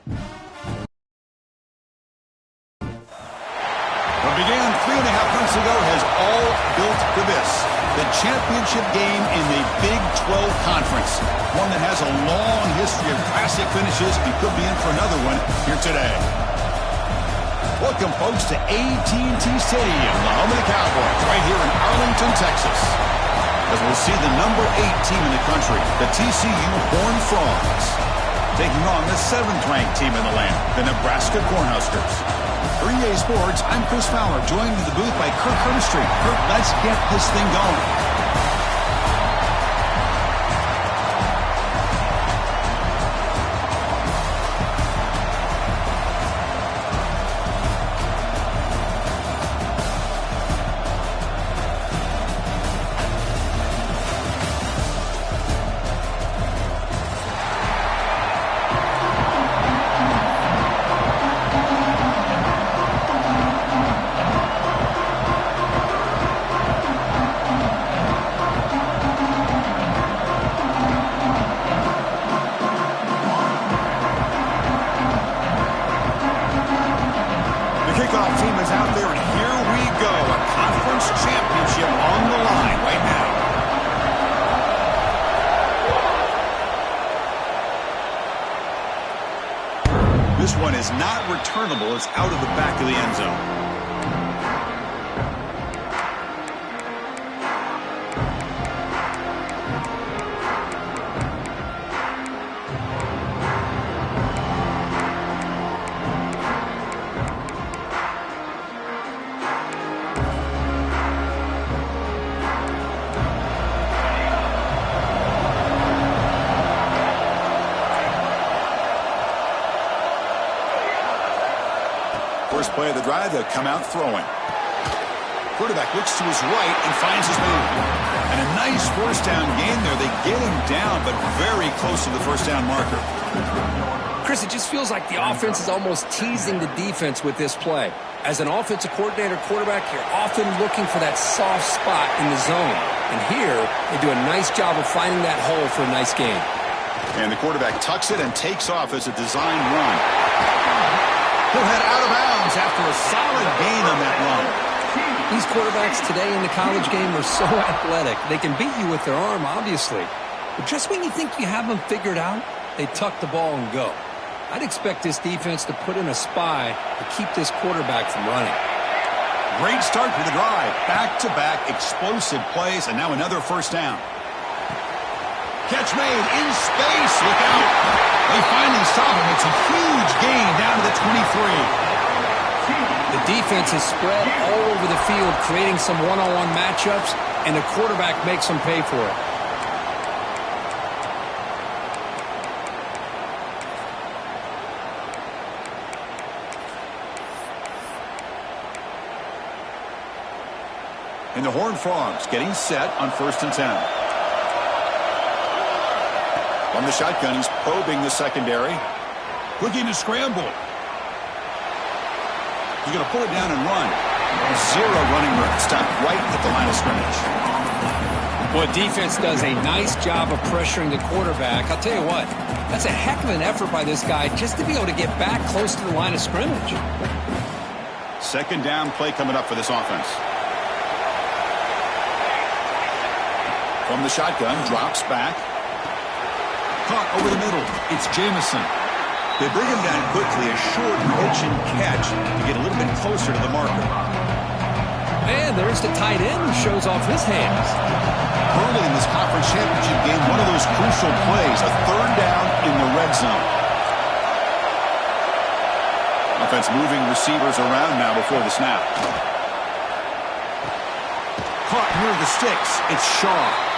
What began 3.5 months ago has all built to this. The championship game in the Big 12 Conference. One that has a long history of classic finishes and could be in for another one here today. Welcome, folks, to AT&T Stadium, the home of the Cowboys, right here in Arlington, Texas. As we'll see the number 8 team in the country, the TCU Horned Frogs, taking on the 7th-ranked team in the land, the Nebraska Cornhuskers. For EA Sports, I'm Chris Fowler, joined in the booth by Kirk Herbstreit. Kirk, let's get this thing going. This one is not returnable. It's out of the back of the end zone. First play of the drive, they'll come out throwing. Quarterback looks to his right and finds his man. And a nice first down gain there. They get him down, but very close to the first down marker. Chris, it just feels like the offense is almost teasing the defense with this play. As an offensive coordinator quarterback, you're often looking for that soft spot in the zone. And here, they do a nice job of finding that hole for a nice gain. And the quarterback tucks it and takes off as a designed run. He'll head out of bounds after a solid gain on that run. These quarterbacks today in the college game are so athletic. They can beat you with their arm, obviously. But just when you think you have them figured out, they tuck the ball and go. I'd expect this defense to put in a spy to keep this quarterback from running. Great start for the drive. Back-to-back explosive plays, and now another first down. Catch made in space. Look out. They finally stop him. It's a huge gain down to the 23. The defense is spread all over the field, creating some one-on-one matchups, and the quarterback makes them pay for it. And the Horned Frogs getting set on 1st and 10. From the shotgun, he's probing the secondary. Looking to scramble. He's going to pull it down and run. Zero running room. Stopped right at the line of scrimmage. Well, defense does a nice job of pressuring the quarterback. I'll tell you what, that's a heck of an effort by this guy just to be able to get back close to the line of scrimmage. Second down play coming up for this offense. From the shotgun, drops back. Caught over the middle. It's Jamison. They bring him down quickly, a short pitch and catch to get a little bit closer to the marker. And there's the tight end who shows off his hands. Early in this conference championship game, one of those crucial plays, a third down in the red zone. Offense moving receivers around now before the snap. Caught near the sticks. It's Shaw.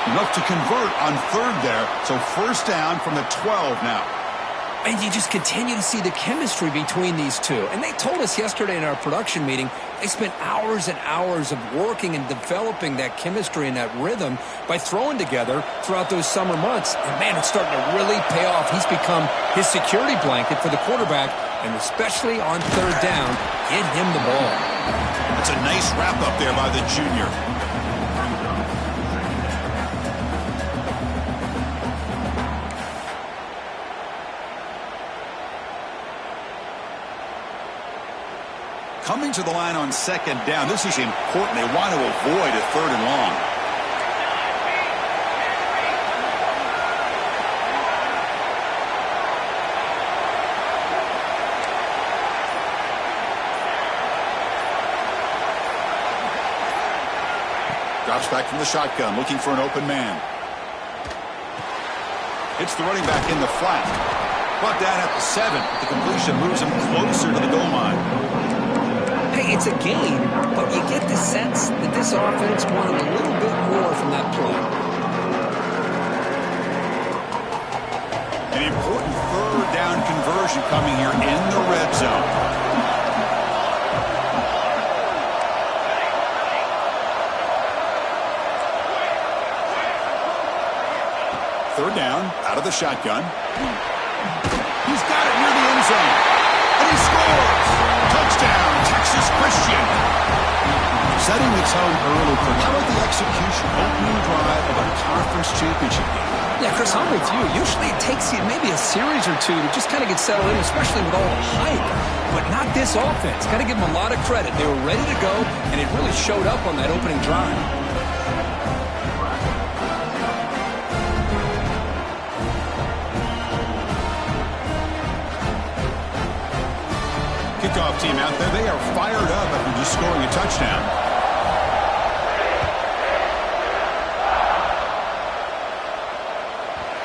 Enough to convert on third there, so first down from the 12 now. And you just continue to see the chemistry between these two. And they told us yesterday in our production meeting, they spent hours and hours of working and developing that chemistry and that rhythm by throwing together throughout those summer months. And, man, it's starting to really pay off. He's become his security blanket for the quarterback, and especially on third down, get him the ball. That's a nice wrap-up there by the junior. Coming to the line on second down, this is important. They want to avoid a third and long. Drops back from the shotgun, looking for an open man. Hits the running back in the flat. Brought down at the 7. The completion moves him closer to the goal line. Hey, it's a game, but you get the sense that this offense wanted a little bit more from that play. An important third down conversion coming here in the red zone. Third down, out of the shotgun. He's got it near the end zone. And he scores! Touchdown, Texas Christian. Setting the tone early for how about the execution? Opening drive of a conference championship game. Yeah, Chris, I'm with you. Usually it takes you maybe a series or two to just kind of get settled in, especially with all the hype. But not this offense. Got to give them a lot of credit. They were ready to go, and it really showed up on that opening drive. Kickoff team out there. They are fired up after just scoring a touchdown.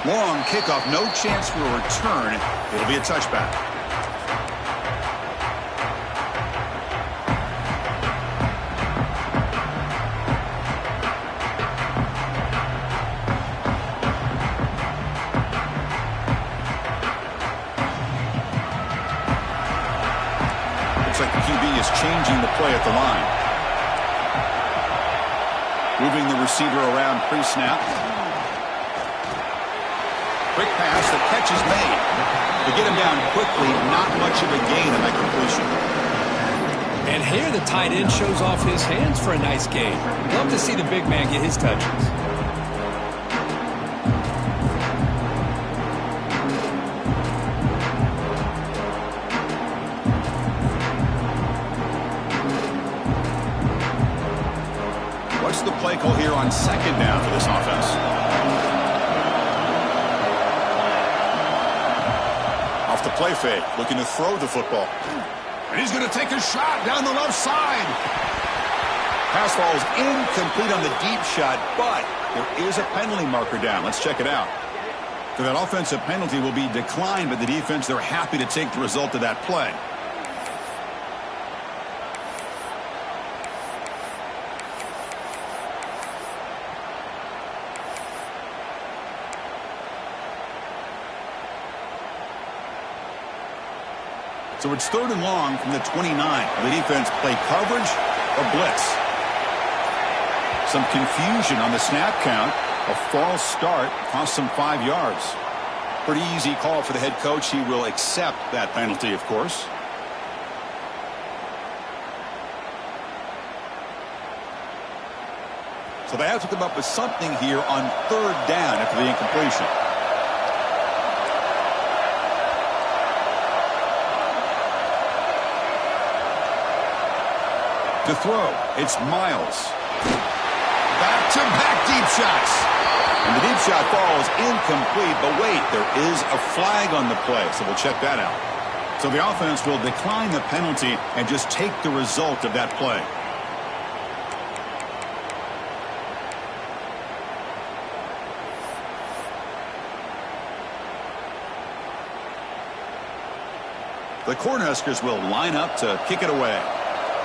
Long kickoff, no chance for a return. It'll be a touchback. Looks like the QB is changing the play at the line. Moving the receiver around pre-snap. Quick pass, the catch is made. To get him down quickly, not much of a gain on that completion. And here the tight end shows off his hands for a nice gain. Love to see the big man get his touches. What's the play call here on second down for this offense? Off the play fake, looking to throw the football. And he's going to take a shot down the left side. Pass ball is incomplete on the deep shot, but there is a penalty marker down. Let's check it out. So that offensive penalty will be declined by the defense. They're happy to take the result of that play. So it's third and long from the 29. The defense play coverage or blitz. Some confusion on the snap count. A false start cost them 5 yards. Pretty easy call for the head coach. He will accept that penalty, of course. So they have to come up with something here on third down after the incompletion. To throw, it's Miles. Back-to-back deep shots. And the deep shot falls incomplete, but wait, there is a flag on the play, so we'll check that out. So the offense will decline the penalty and just take the result of that play. The Cornhuskers will line up to kick it away.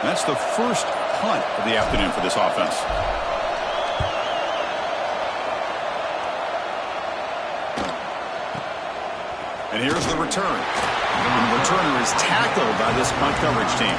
That's the first punt of the afternoon for this offense. And here's the return. And the returner is tackled by this punt coverage team.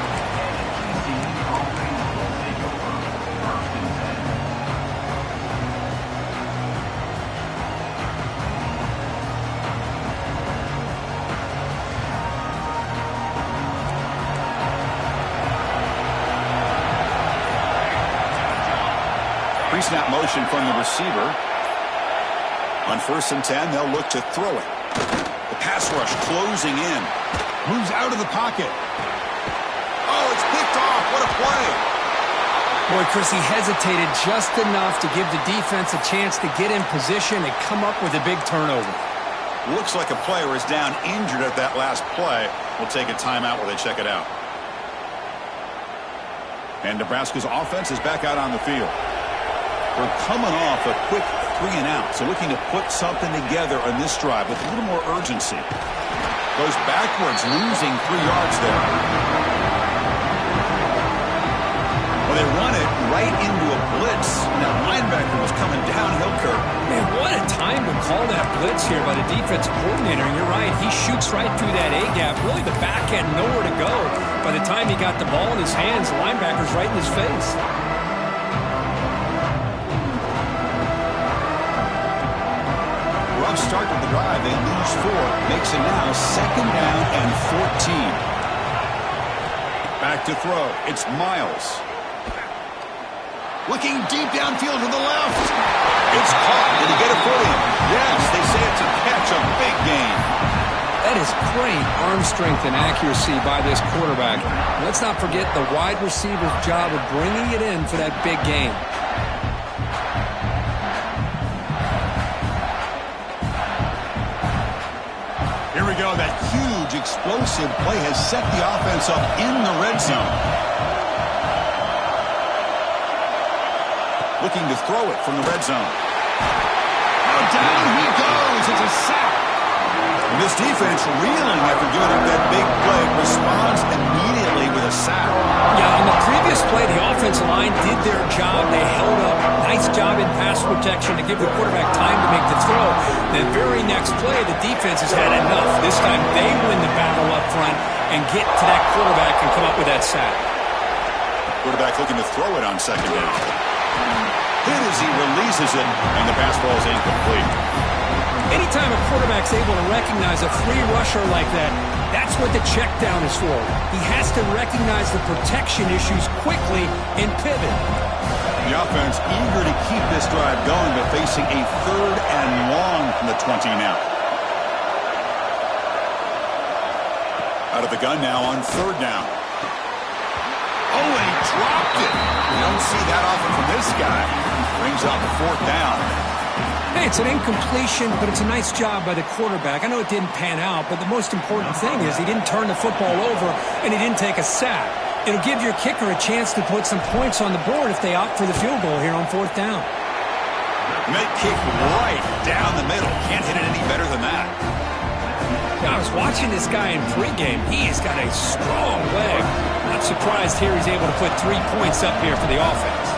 Pre-snap motion from the receiver. On 1st and 10, they'll look to throw it. The pass rush closing in. Moves out of the pocket. Oh, it's picked What a play. Boy, Chris, he hesitated just enough to give the defense a chance to get in position and come up with a big turnover. Looks like a player is down injured at that last play. We'll take a timeout while they check it out. And Nebraska's offense is back out on the field. They're coming off a quick 3-and-out, so looking to put something together on this drive with a little more urgency. Goes backwards, losing 3 yards there. Well, they run it right into a blitz. That linebacker was coming downhill, Kirk. Man, what a time to call that blitz here by the defensive coordinator. And you're right, he shoots right through that A-gap. Really, the back had nowhere to go. By the time he got the ball in his hands, the linebacker's right in his face. Rough start to the drive. They lose 4. Makes it now 2nd down and 14. Back to throw. It's Miles. Looking deep downfield to the left. It's caught. Did he get a footing? Yes, they say it's a catch, a big gain. That is great arm strength and accuracy by this quarterback. Let's not forget the wide receiver's job of bringing it in for that big gain. Here we go. That huge, explosive play has set the offense up in the red zone. Looking to throw it from the red zone. Now down he goes. It's a sack. And this defense reeling after giving up that big play responds immediately with a sack. Yeah, on the previous play, the offensive line did their job. They held up. Nice job in pass protection to give the quarterback time to make the throw. The very next play, the defense has had enough. This time they win the battle up front and get to that quarterback and come up with that sack. Quarterback looking to throw it on 2nd down. Hit as he releases it, and the pass ball is incomplete. Anytime a quarterback's able to recognize a free rusher like that, that's what the check down is for. He has to recognize the protection issues quickly and pivot. The offense eager to keep this drive going, but facing a 3rd and long from the 20 now. Out of the gun now on 3rd down. Oh, and he dropped it. You don't see that often from this guy. Brings up the 4th down. Hey, it's an incompletion, but it's a nice job by the quarterback. I know it didn't pan out, but the most important thing is he didn't turn the football over and he didn't take a sack. It'll give your kicker a chance to put some points on the board if they opt for the field goal here on 4th down. Mid kick right down the middle. Can't hit it any better than that. I was watching this guy in pregame. He has got a strong leg. Not surprised here he's able to put 3 points up here for the offense.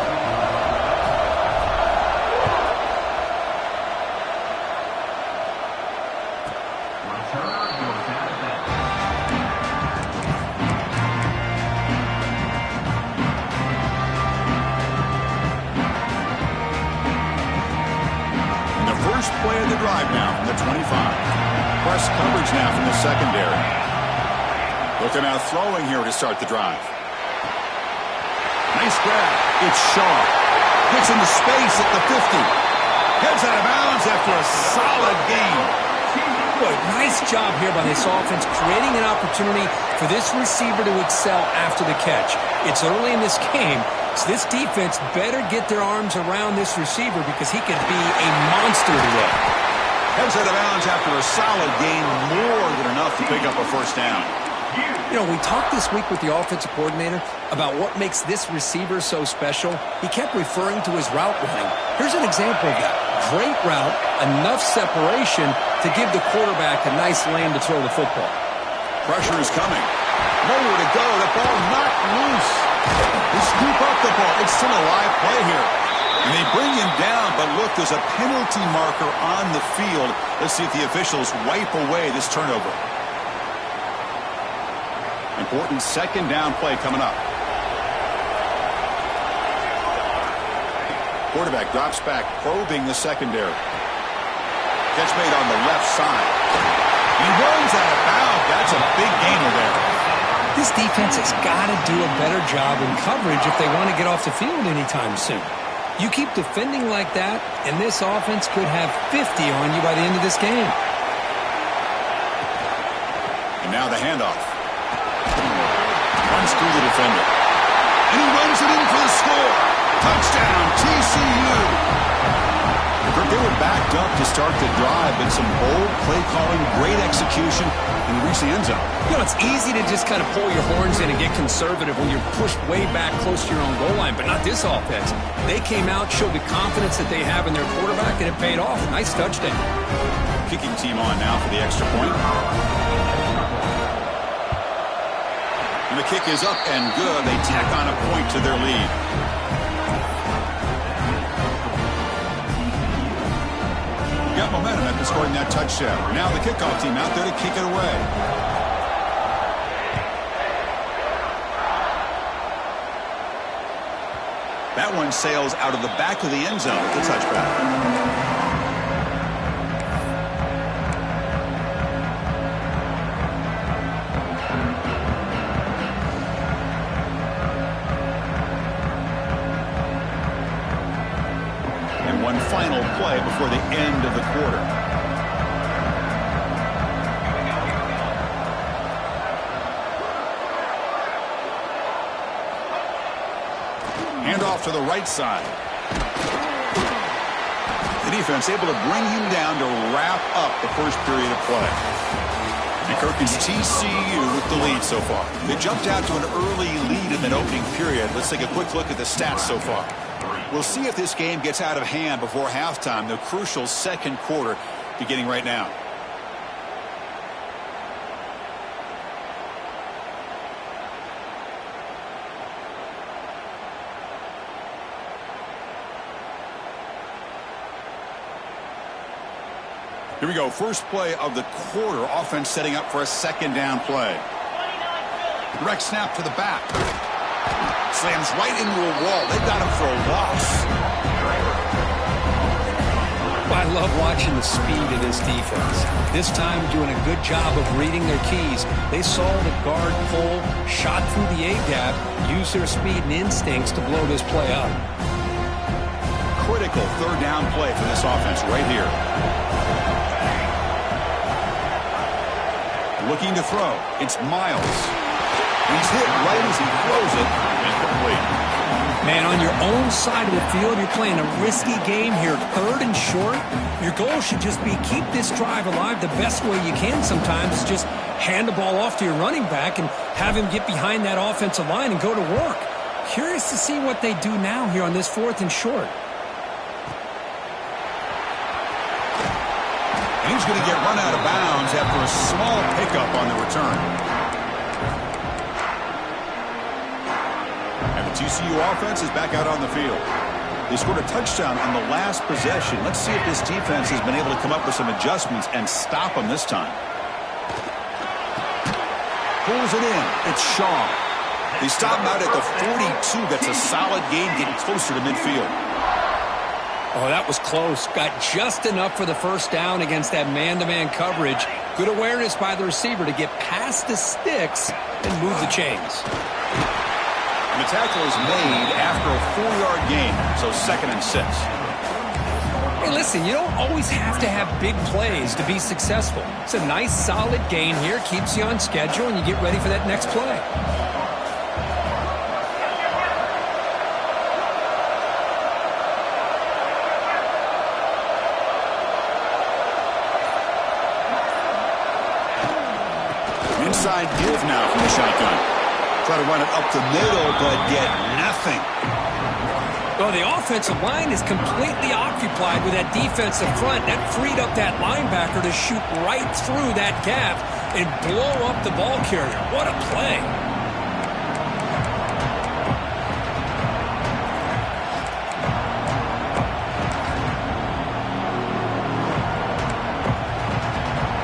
And the first play of the drive now from the 25. Press coverage now from the secondary. Looking out throwing here to start the drive. Nice grab. It's Shaw. Gets into space at the 50. Heads out of bounds after a solid gain. Boy, nice job here by this offense, creating an opportunity for this receiver to excel after the catch. It's early in this game, so this defense better get their arms around this receiver because he could be a monster today. Heads out of bounds after a solid gain, more than enough to pick up a 1st down. You know, we talked this week with the offensive coordinator about what makes this receiver so special. He kept referring to his route running. Here's an example of that. Great route, enough separation to give the quarterback a nice lane to throw the football. Pressure is coming. Nowhere to go. The ball knocked loose. They scoop up the ball. It's still a live play here. And they bring him down, but look, there's a penalty marker on the field. Let's see if the officials wipe away this turnover. Important 2nd down play coming up. Quarterback drops back, probing the secondary. Catch made on the left side. He runs out of bounds. That's a big gainer there. This defense has got to do a better job in coverage if they want to get off the field anytime soon. You keep defending like that, and this offense could have 50 on you by the end of this game. And now the handoff. Runs through the defender. And he runs it in for the score. Touchdown, TCU. They were backed up to start the drive, but some bold play calling, great execution, and reach the end zone. You know, it's easy to just kind of pull your horns in and get conservative when you're pushed way back close to your own goal line, but not this offense. They came out, showed the confidence that they have in their quarterback, and it paid off. Nice touchdown. Kicking team on now for the extra point. And the kick is up and good. They tack on a point to their lead. Got momentum after scoring that touchdown. Now the kickoff team out there to kick it away. That one sails out of the back of the end zone with the touchback. One final play before the end of the quarter. Hand off to the right side. The defense able to bring him down to wrap up the first period of play. And Kirkland's TCU with the lead so far. They jumped out to an early lead in that opening period. Let's take a quick look at the stats so far. We'll see if this game gets out of hand before halftime, the crucial second quarter beginning right now. Here we go. First play of the quarter. Offense setting up for a second down play. Direct snap to the back. Slams right into a wall. They've got him for a loss. I love watching the speed of this defense. This time doing a good job of reading their keys. They saw the guard pull, shot through the A-gap, used their speed and instincts to blow this play up. Critical third down play for this offense right here. Looking to throw. It's Miles. He's hit right as he throws it. Incomplete. Man, on your own side of the field, you're playing a risky game here. Third and short. Your goal should just be keep this drive alive the best way you can sometimes. Is just hand the ball off to your running back and have him get behind that offensive line and go to work. Curious to see what they do now here on this fourth and short. And he's going to get run out of bounds after a small pickup on the return. TCU offense is back out on the field. They scored a touchdown on the last possession. Let's see if this defense has been able to come up with some adjustments and stop them this time. Pulls it in. It's Shaw. They stop him out at the 42. That's a solid gain getting closer to midfield. Oh, that was close. Got just enough for the first down against that man-to-man coverage. Good awareness by the receiver to get past the sticks and move the chains. The tackle is made after a 4-yard gain, so 2nd and 6. Hey, listen, you don't always have to have big plays to be successful. It's a nice, solid gain here, keeps you on schedule, and you get ready for that next play. Inside give now from the shotgun. Try to run it up the middle, but get nothing. Well, the offensive line is completely occupied with that defensive front. That freed up that linebacker to shoot right through that gap and blow up the ball carrier. What a play.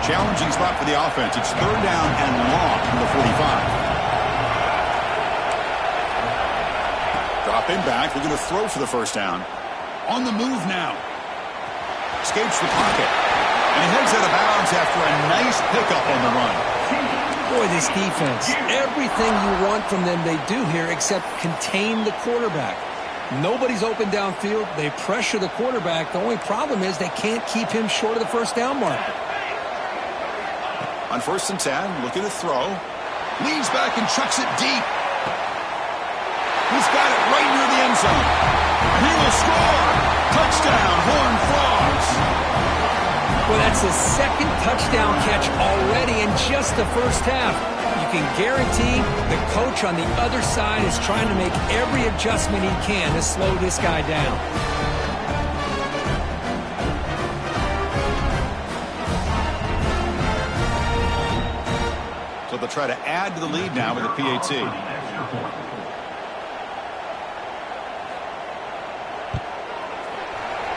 Challenging spot for the offense. It's third down and long from the 45. Drop in back. They're going to throw for the first down. On the move now. Escapes the pocket. And he heads out of bounds after a nice pickup on the run. Boy, this defense, everything you want from them they do here except contain the quarterback. Nobody's open downfield. They pressure the quarterback. The only problem is they can't keep him short of the first down mark. On 1st and 10, looking to throw. Leans back and chucks it deep. He's got it right near the end zone. He will score. Touchdown, Horned Frogs. Well, that's his second touchdown catch already in just the first half. You can guarantee the coach on the other side is trying to make every adjustment he can to slow this guy down. So they'll try to add to the lead now with a PAT.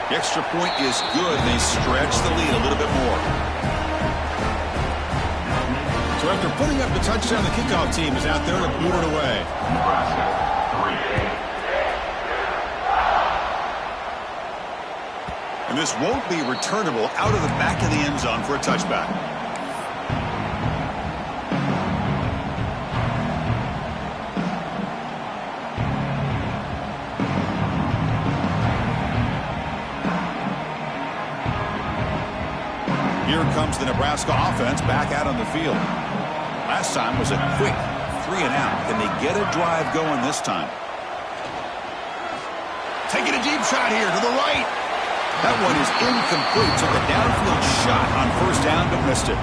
The extra point is good, and they stretch the lead a little bit more. So after putting up the touchdown, the kickoff team is out there to boot it away. And this won't be returnable out of the back of the end zone for a touchback. Here comes the Nebraska offense back out on the field. Last time was a quick 3-and-out. Can they get a drive going this time? Taking a deep shot here to the right. That one is incomplete. Took a downfield shot on first down, but missed it.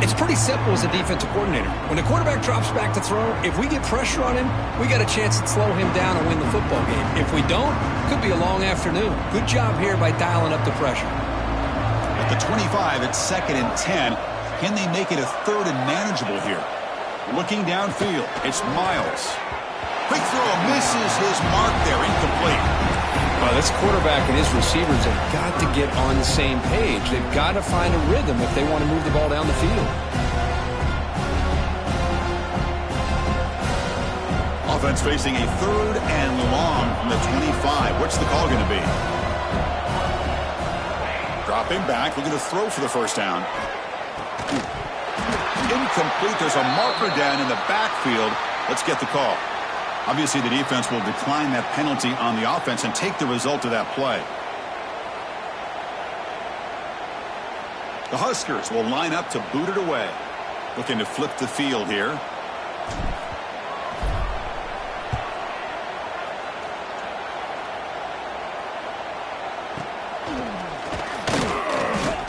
It's pretty simple as a defensive coordinator. When the quarterback drops back to throw, if we get pressure on him, we got a chance to slow him down and win the football game. If we don't, it could be a long afternoon. Good job here by dialing up the pressure. At the 25, it's 2nd and 10. Can they make it a 3rd and manageable here? Looking downfield, it's Miles. Quick throw, misses his mark there, incomplete. Well, this quarterback and his receivers have got to get on the same page. They've got to find a rhythm if they want to move the ball down the field. Offense facing a 3rd and long from the 25. What's the call going to be? Dropping back, looking to throw for the first down. Incomplete. There's a marker down in the backfield. Let's get the call. Obviously, the defense will decline that penalty on the offense and take the result of that play. The Huskers will line up to boot it away. Looking to flip the field here.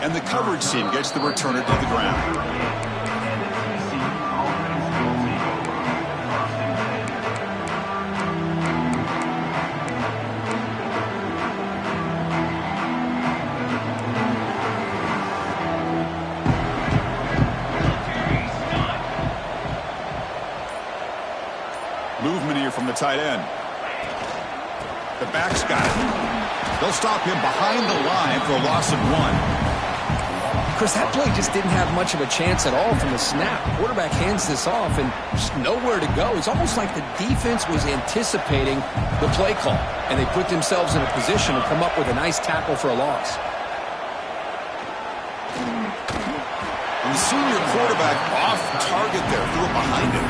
And the coverage team gets the returner to the ground. Movement here from the tight end. The back's got it. They'll stop him behind the line for a loss of 1. Chris, that play just didn't have much of a chance at all from the snap. Quarterback hands this off and just nowhere to go. It's almost like the defense was anticipating the play call, and they put themselves in a position to come up with a nice tackle for a loss. And the senior quarterback off target there, threw it behind him.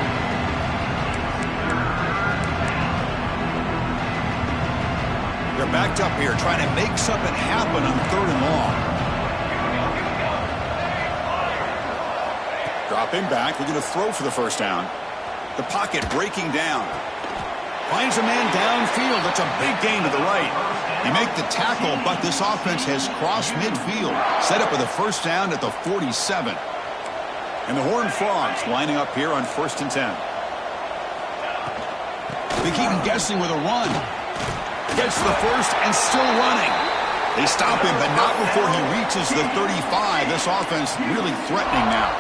They're backed up here, trying to make something happen on 3rd and long. Dropping back, we're going to throw for the first down. The pocket breaking down. Finds a man downfield. That's a big gain to the right. They make the tackle, but this offense has crossed midfield. Set up with a first down at the 47. And the Horned Frogs lining up here on 1st and 10. They keep him guessing with a run. Gets the first and still running. They stop him, but not before he reaches the 35. This offense really threatening now.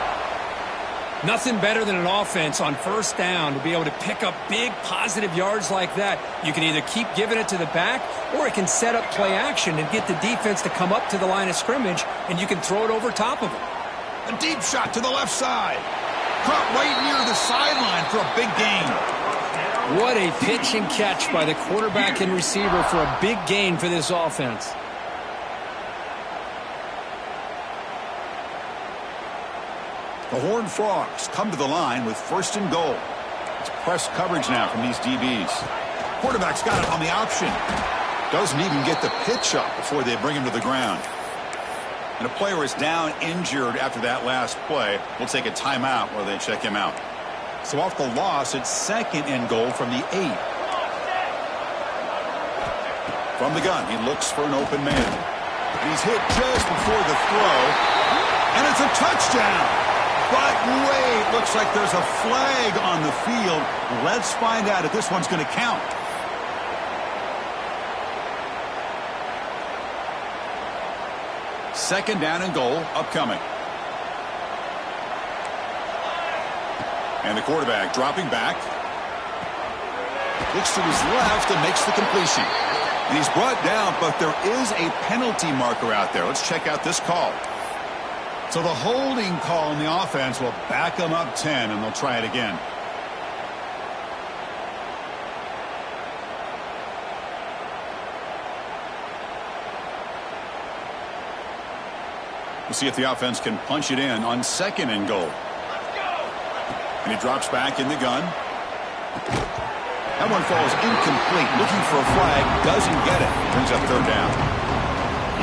Nothing better than an offense on first down to be able to pick up big positive yards like that. You can either keep giving it to the back, or it can set up play action and get the defense to come up to the line of scrimmage, and you can throw it over top of them. A deep shot to the left side. Caught right near the sideline for a big gain. What a pitch and catch by the quarterback and receiver for a big gain for this offense. The Horned Frogs come to the line with 1st and goal. It's press coverage now from these DBs. Quarterback's got it on the option. Doesn't even get the pitch up before they bring him to the ground. And a player is down injured after that last play. We'll take a timeout while they check him out. So off the loss, it's 2nd and goal from the 8. From the gun, he looks for an open man. He's hit just before the throw, and it's a touchdown. But wait, looks like there's a flag on the field. Let's find out if this one's going to count. Second down and goal upcoming. And the quarterback dropping back. Looks to his left and makes the completion. And he's brought down, but there is a penalty marker out there. Let's check out this call. So the holding call on the offense will back them up 10, and they'll try it again. We'll see if the offense can punch it in on second and goal. And he drops back in the gun. That one falls incomplete. Looking for a flag. Doesn't get it. Brings up third down.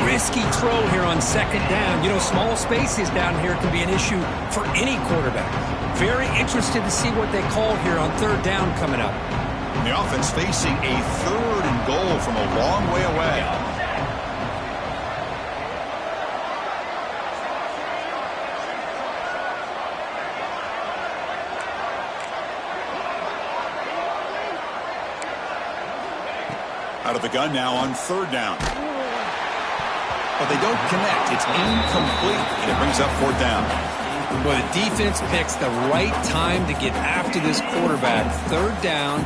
Risky throw here on second down. You know, small spaces down here can be an issue for any quarterback. Very interested to see what they call here on third down coming up. And the offense facing a third and goal from a long way away. Out of the gun now on third down. But they don't connect. It's incomplete, and it brings up fourth down. Well, the defense picks the right time to get after this quarterback. Third down,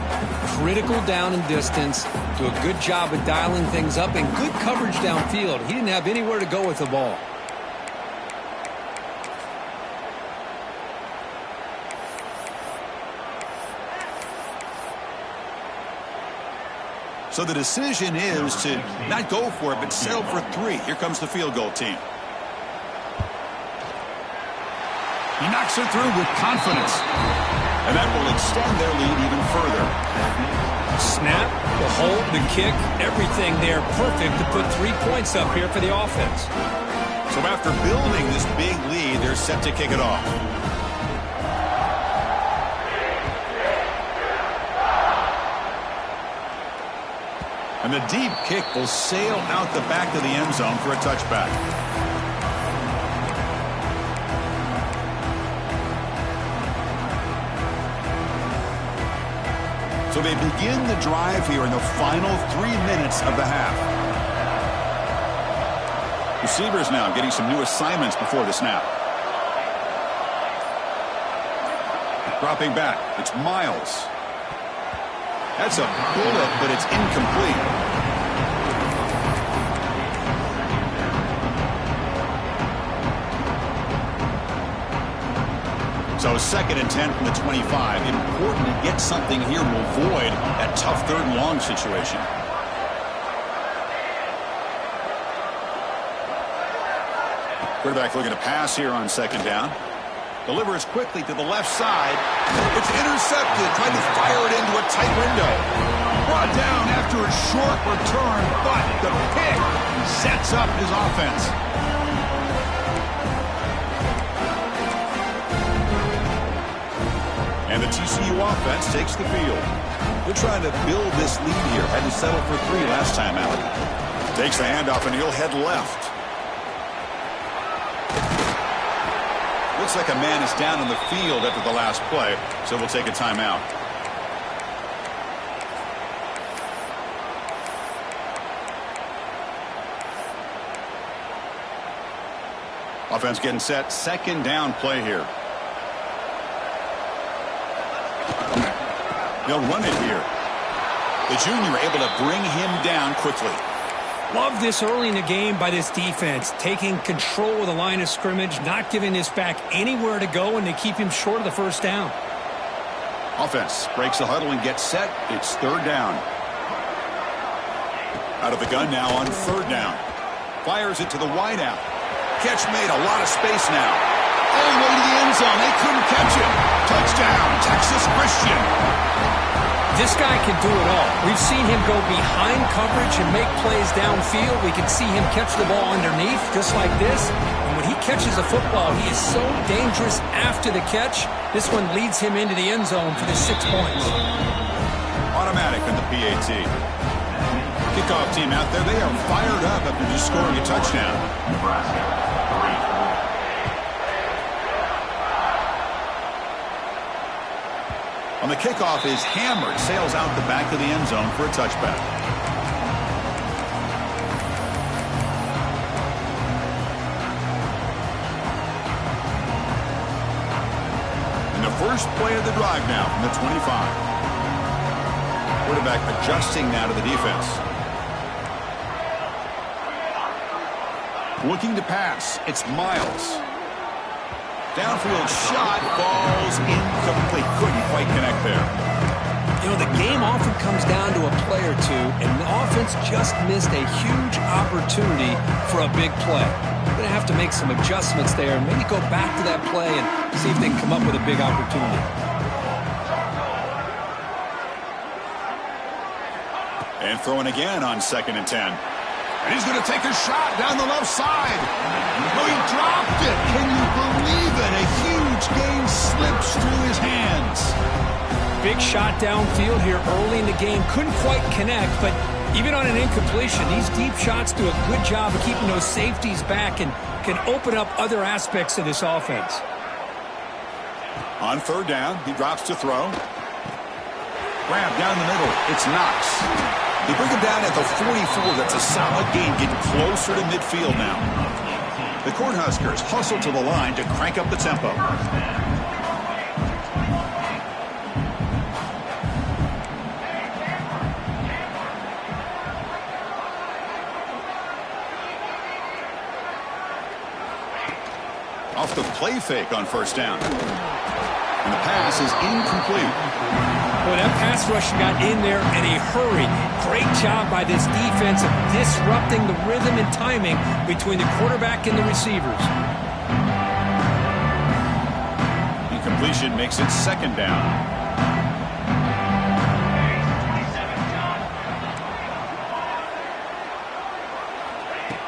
critical down and distance. Do a good job of dialing things up and good coverage downfield. He didn't have anywhere to go with the ball. So the decision is to not go for it, but settle for 3. Here comes the field goal team. He knocks it through with confidence. And that will extend their lead even further. Snap, the hold, the kick, everything there perfect to put 3 points up here for the offense. So after building this big lead, they're set to kick it off. And the deep kick will sail out the back of the end zone for a touchback. So they begin the drive here in the final 3 minutes of the half. Receivers now getting some new assignments before the snap. Dropping back, it's Miles. That's a bullet, but it's incomplete. So second and 10 from the 25. Important to get something here to avoid that tough third and long situation. Quarterback looking to pass here on second down. Delivers quickly to the left side. It's intercepted. Trying to fire it into a tight window. Brought down after a short return, but the pick sets up his offense. And the TCU offense takes the field. They're trying to build this lead here. Had to settle for 3 last time out. Takes the handoff and he'll head left. Looks like a man is down on the field after the last play, so we'll take a timeout. Offense getting set. Second down play here. They'll run it here. The junior able to bring him down quickly. Love this early in the game by this defense, taking control of the line of scrimmage, not giving this back anywhere to go, and to keep him short of the first down. Offense breaks the huddle and gets set. It's third down. Out of the gun now on third down. Fires it to the wideout. Catch made, a lot of space now. All the way to the end zone. They couldn't catch him. Touchdown, Texas Christian. This guy can do it all. We've seen him go behind coverage and make plays downfield. We can see him catch the ball underneath, just like this. And when he catches a football, he is so dangerous after the catch. This one leads him into the end zone for the 6 points. Automatic on the PAT. Kickoff team out there, they are fired up after just scoring a touchdown. On the kickoff is hammered, sails out the back of the end zone for a touchback. And the first play of the drive now from the 25. Quarterback adjusting now to the defense. Looking to pass. It's Miles. Downfield shot, falls incomplete. Couldn't quite connect there. You know, the game often comes down to a play or two, and the offense just missed a huge opportunity for a big play. They're going to have to make some adjustments there and maybe go back to that play and see if they can come up with a big opportunity. And throwing again on 2nd and 10. And he's going to take a shot down the left side. Oh, he dropped it. Can you believe it? A huge game slips through his hands. Big shot downfield here early in the game. Couldn't quite connect, but even on an incompletion, these deep shots do a good job of keeping those safeties back and can open up other aspects of this offense. On 3rd down, he drops to throw. Grab down the middle. It's Knox. They bring him down at the 44. That's a solid gain, getting closer to midfield now. The Cornhuskers hustle to the line to crank up the tempo. Off the play fake on 1st down. And the pass is incomplete. Well, that pass rush got in there in a hurry. Great job by this defense of disrupting the rhythm and timing between the quarterback and the receivers. Incompletion makes it 2nd down.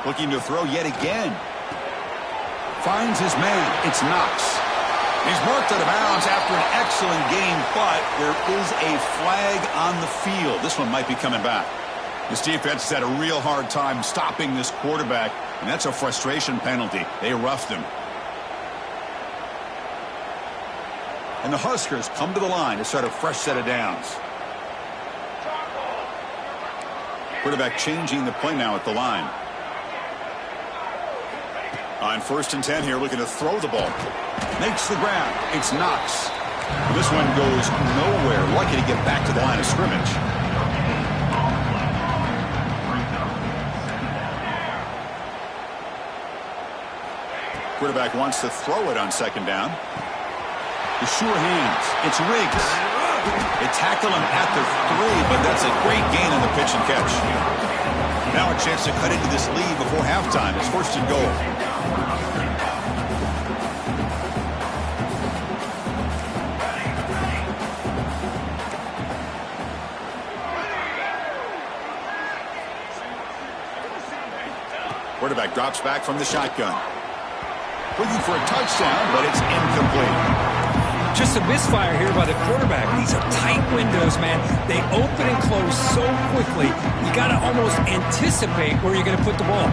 Looking to throw yet again. Finds his man. It's Knox. He's marked out of bounds after an excellent game, but there is a flag on the field. This one might be coming back. This defense has had a real hard time stopping this quarterback, and that's a frustration penalty. They roughed him. And the Huskers come to the line to start a fresh set of downs. Quarterback changing the play now at the line. On 1st and 10 here, looking to throw the ball. Makes the grab. It's Knox. This one goes nowhere. Lucky to get back to the line of scrimmage. Quarterback wants to throw it on 2nd down. The sure hands. It's Riggs. They tackle him at the 3, but that's a great gain on the pitch and catch. Now a chance to cut into this lead before halftime. It's 1st and goal. Quarterback drops back from the shotgun. Looking for a touchdown, but it's incomplete. Just a misfire here by the quarterback. These are tight windows, man. They open and close so quickly. You got to almost anticipate where you're going to put the ball.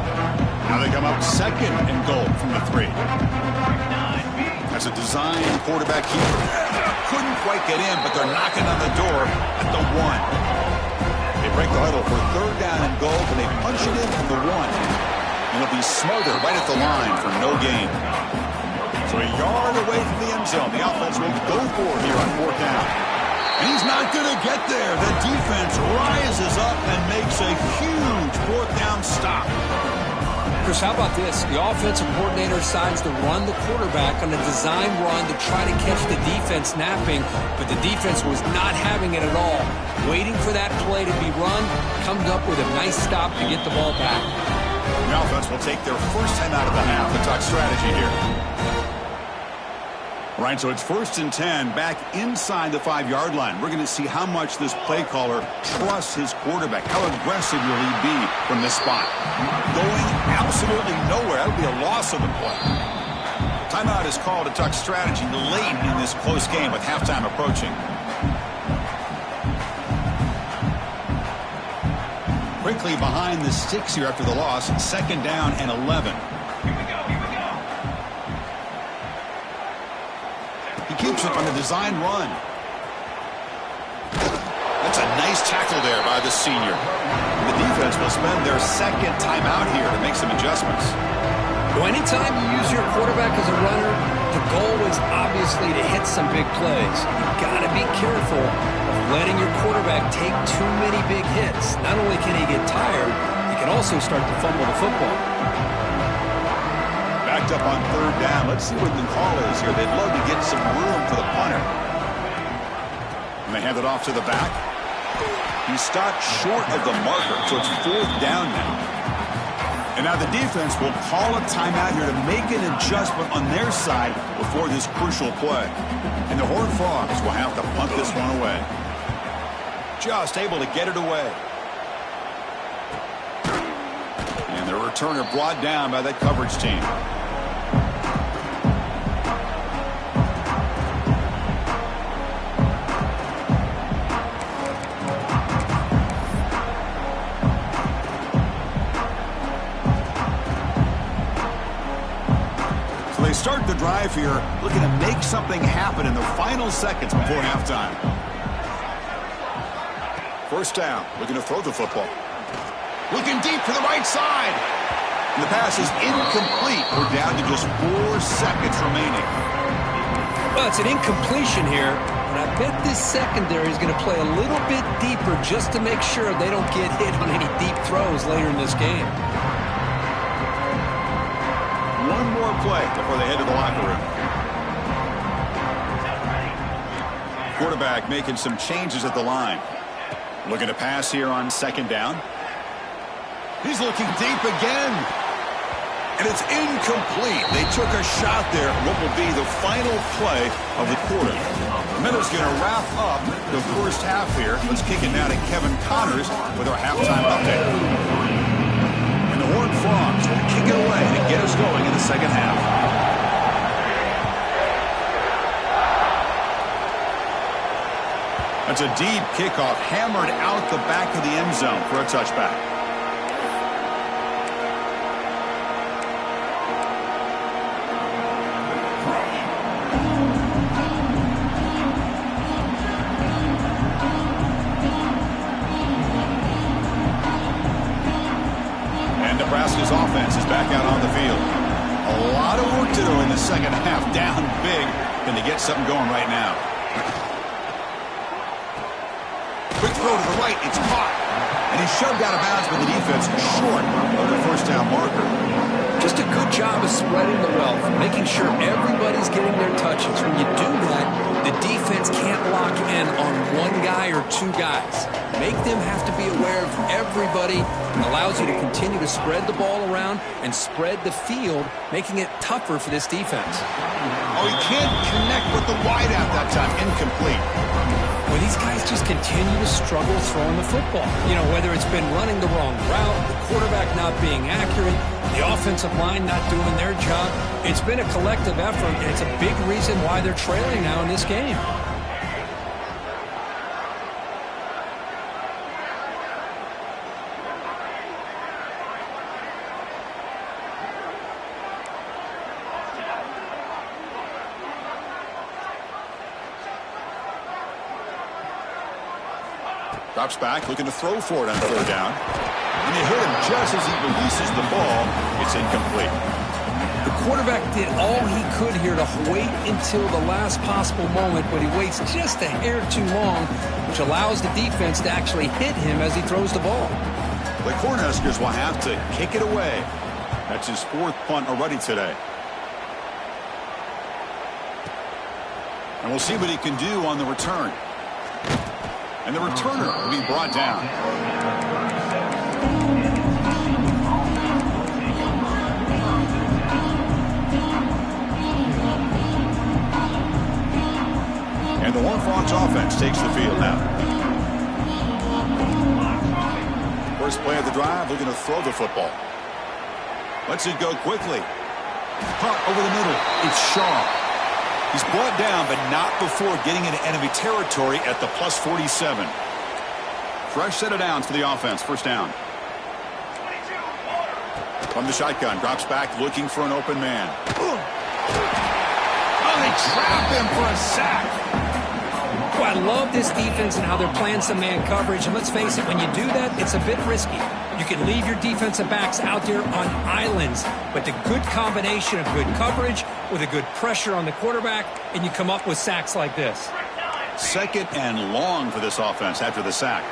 Now they come up 2nd and goal from the 3. That's a design quarterback keeper. Couldn't quite get in, but they're knocking on the door at the 1. They break the huddle for 3rd down and goal, and they punch it in from the 1. And it'll be smothered right at the line for no gain. So a yard away from the end zone. The offense will go for it here on 4th down. And he's not going to get there. The defense rises up and makes a huge 4th down stop. Chris, how about this? The offensive coordinator decides to run the quarterback on a design run to try to catch the defense napping, but the defense was not having it at all. Waiting for that play to be run, comes up with a nice stop to get the ball back. The offense will take their first time out of the half to talk strategy here. All right, so it's 1st and 10 back inside the 5-yard line. We're going to see how much this play caller trusts his quarterback. How aggressive will he be from this spot? Going absolutely nowhere. That would be a loss of the play. Timeout is called to talk strategy late in this close game with halftime approaching. quickly behind the sticks here after the loss. 2nd down and 11. He keeps it on the design run. That's a nice tackle there by the senior. The defense will spend their 2nd timeout here to make some adjustments. Well, anytime you use your quarterback as a runner, the goal is obviously to hit some big plays. You've got to be careful of letting your quarterback take too many big hits. Not only can he get tired, he can also start to fumble the football. Backed up on 3rd down. Let's see what the call is here. They'd love to get some room for the punter. And they hand it off to the back. He stopped short of the marker, so it's 4th down now. And now the defense will call a timeout here to make an adjustment on their side before this crucial play. And the Horned Frogs will have to punt this one away. Just able to get it away. And the returner brought down by that coverage team. Start the drive here, looking to make something happen in the final seconds before halftime. 1st down, looking to throw the football. Looking deep to the right side. And the pass is incomplete. We're down to just 4 seconds remaining. Well, it's an incompletion here, and I bet this secondary is going to play a little bit deeper just to make sure they don't get hit on any deep throws later in this game. One more play before they head to the locker room. Quarterback making some changes at the line. Looking to pass here on 2nd down. He's looking deep again. And it's incomplete. They took a shot there. What will be the final play of the quarter. The minute's going to wrap up the 1st half here. Let's kick it now to Kevin Connors with our halftime update. The Horned Frogs will kick it away to get us going in the 2nd half. That's a deep kickoff, hammered out the back of the end zone for a touchback. Nebraska's offense is back out on the field. A lot of work to do in the 2nd half. Down big, and to get something going right now. Quick throw to the right. It's caught. And he's shoved out of bounds by the defense short of the 1st down marker. Just a good job of spreading the wealth, making sure everybody's getting their touches. When you do that, the defense can't lock in on one guy or 2 guys. Make them have to be aware of everybody. It allows you to continue to spread the ball around and spread the field, making it tougher for this defense. Oh, he can't connect with the wideout that time. Incomplete. Well, these guys just continue to struggle throwing the football. You know, whether it's been running the wrong route, the quarterback not being accurate, the offensive line not doing their job. It's been a collective effort, and it's a big reason why they're trailing now in this game. Drops back, looking to throw for it on 3rd down. And they hit him just as he releases the ball. It's incomplete. The quarterback did all he could here to wait until the last possible moment, but he waits just a hair too long, which allows the defense to actually hit him as he throws the ball. The Cornhuskers will have to kick it away. That's his 4th punt already today. And we'll see what he can do on the return. And the returner will be brought down. And the Horned Frogs offense takes the field now. First play of the drive, looking to throw the football. Lets it go quickly. Caught over the middle. It's Shaw. He's brought down, but not before getting into enemy territory at the +47. Fresh set of downs for the offense. 1st down. From the shotgun, drops back looking for an open man. Oh, they trap him for a sack. Oh, I love this defense and how they're playing some man coverage. And let's face it, when you do that, it's a bit risky. You can leave your defensive backs out there on islands, but the good combination of good coverage with a good pressure on the quarterback, and you come up with sacks like this. 2nd and long for this offense after the sack.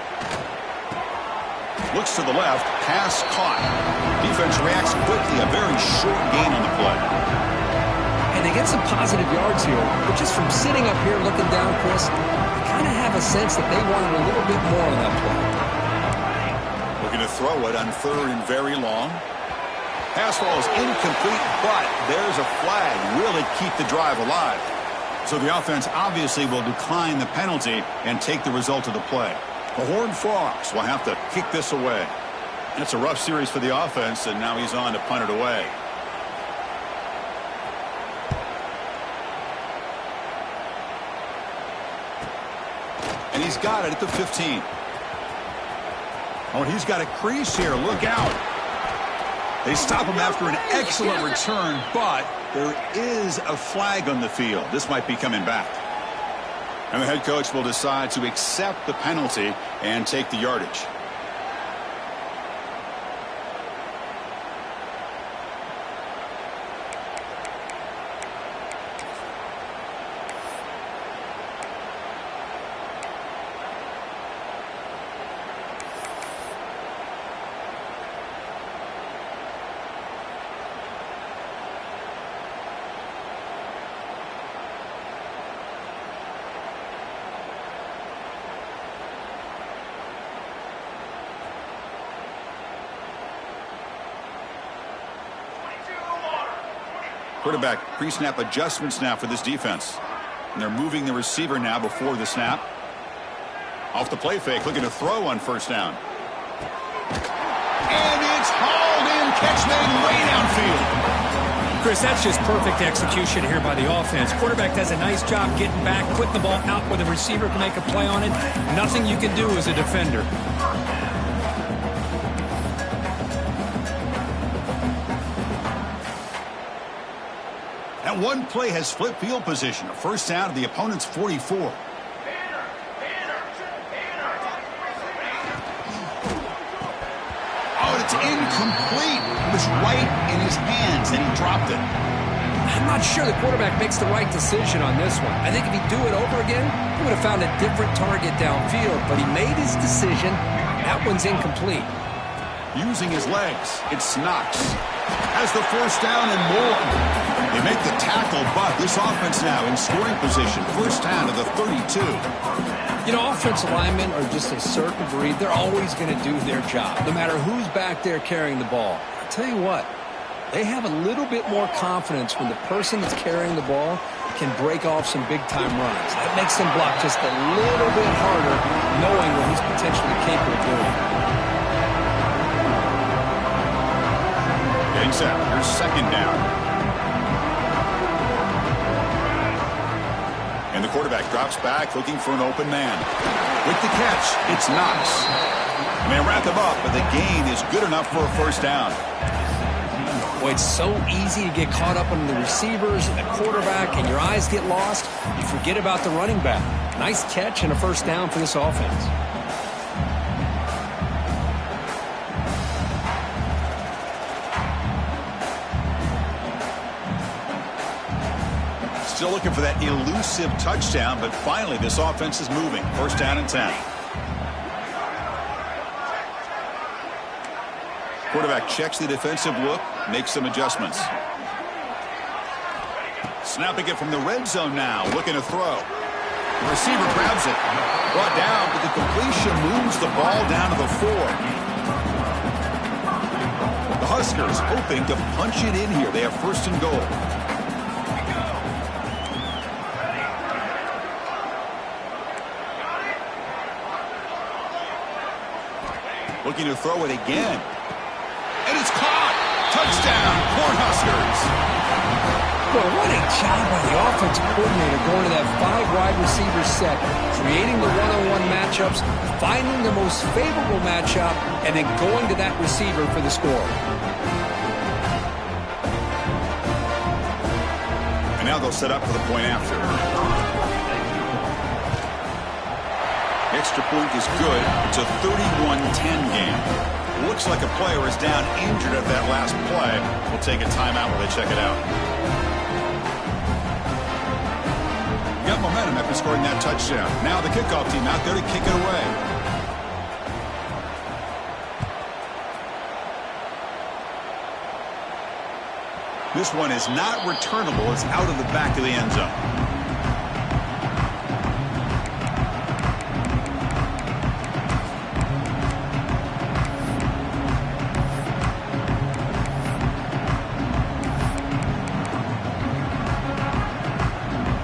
Looks to the left, pass caught. Defense reacts quickly, a very short gain on the play. And they get some positive yards here, but just from sitting up here looking down, Chris, I kind of have a sense that they wanted a little bit more on that play. Looking to throw it on 3rd and very long. Pass ball is incomplete, but there's a flag. Will it keep the drive alive? So the offense obviously will decline the penalty and take the result of the play. The Horned Frogs will have to kick this away. It's a rough series for the offense, and now he's on to punt it away. And he's got it at the 15. Oh, he's got a crease here. Look out. They stop him after an excellent return, but there is a flag on the field. This might be coming back. And the head coach will decide to accept the penalty and take the yardage. Quarterback pre-snap adjustments now for this defense. And they're moving the receiver now before the snap. Off the play fake, looking to throw on 1st down. And it's hauled in, catch made way downfield. Chris, that's just perfect execution here by the offense. Quarterback does a nice job getting back, putting the ball out where the receiver can make a play on it. Nothing you can do as a defender. That one play has flipped field position. A 1st down to the opponent's 44. Oh, it's incomplete. It was right in his hands, and he dropped it. I'm not sure the quarterback makes the right decision on this one. I think if he'd do it over again, he would have found a different target downfield, but he made his decision. That one's incomplete. Using his legs, it's Knox. Has the 1st down and more. They make the tackle, but this offense now in scoring position. 1st down to the 32. You know, offensive linemen are just a certain breed. They're always going to do their job, no matter who's back there carrying the ball. I'll tell you what, they have a little bit more confidence when the person that's carrying the ball can break off some big-time runs. That makes them block just a little bit harder, knowing what he's potentially capable of doing. Getting set. Here's 2nd down. And the quarterback drops back looking for an open man. With the catch, it's Knox. And they wrap him up, but the gain is good enough for a 1st down. Boy, it's so easy to get caught up on the receivers and the quarterback, and your eyes get lost. You forget about the running back. Nice catch and a 1st down for this offense. Still looking for that elusive touchdown, but finally this offense is moving. 1st down and 10. Quarterback checks the defensive look, makes some adjustments. Snapping it from the red zone now, looking to throw. The receiver grabs it. Brought down, but the completion moves the ball down to the 4. The Huskers hoping to punch it in here. They have 1st and goal. Looking to throw it again. And it's caught. Touchdown, Cornhuskers. Well, what a job by the offensive coordinator going to that 5-wide receiver set, creating the one-on-one matchups, finding the most favorable matchup, and then going to that receiver for the score. Now they'll set up for the point after. Extra point is good. It's a 31-10 game. Looks like a player is down injured at that last play. We'll take a timeout while they check it out. Got momentum after scoring that touchdown. Now the kickoff team out there to kick it away. This one is not returnable. It's out of the back of the end zone.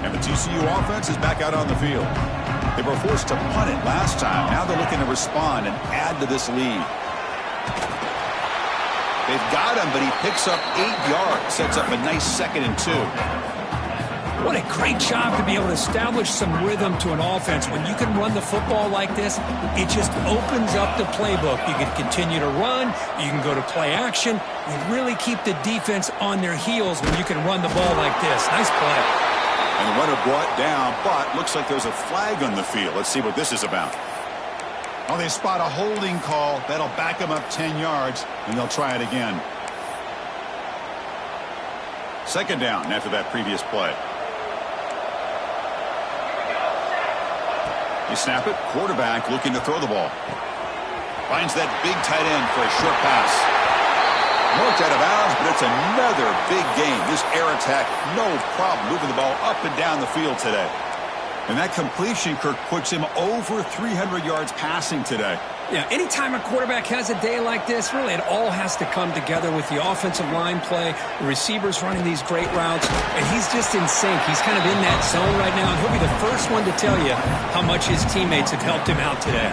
And the TCU offense is back out on the field. They were forced to punt it last time. Now they're looking to respond and add to this lead. They've got him, but he picks up 8 yards, sets up a nice 2nd and 2. What a great job to be able to establish some rhythm to an offense. When you can run the football like this, it just opens up the playbook. You can continue to run. You can go to play action. You really keep the defense on their heels when you can run the ball like this. Nice play. And the runner brought down, but looks like there's a flag on the field. Let's see what this is about. Oh, they spot a holding call. That'll back them up 10 yards, and they'll try it again. 2nd down after that previous play. They snap it. Quarterback looking to throw the ball. Finds that big tight end for a short pass. Marked out of bounds, but it's another big game. This air attack, no problem moving the ball up and down the field today. And that completion, Kirk, puts him over 300 yards passing today. Yeah, anytime a quarterback has a day like this, really it all has to come together with the offensive line play, the receivers running these great routes, and he's just in sync. He's kind of in that zone right now, and he'll be the first one to tell you how much his teammates have helped him out today.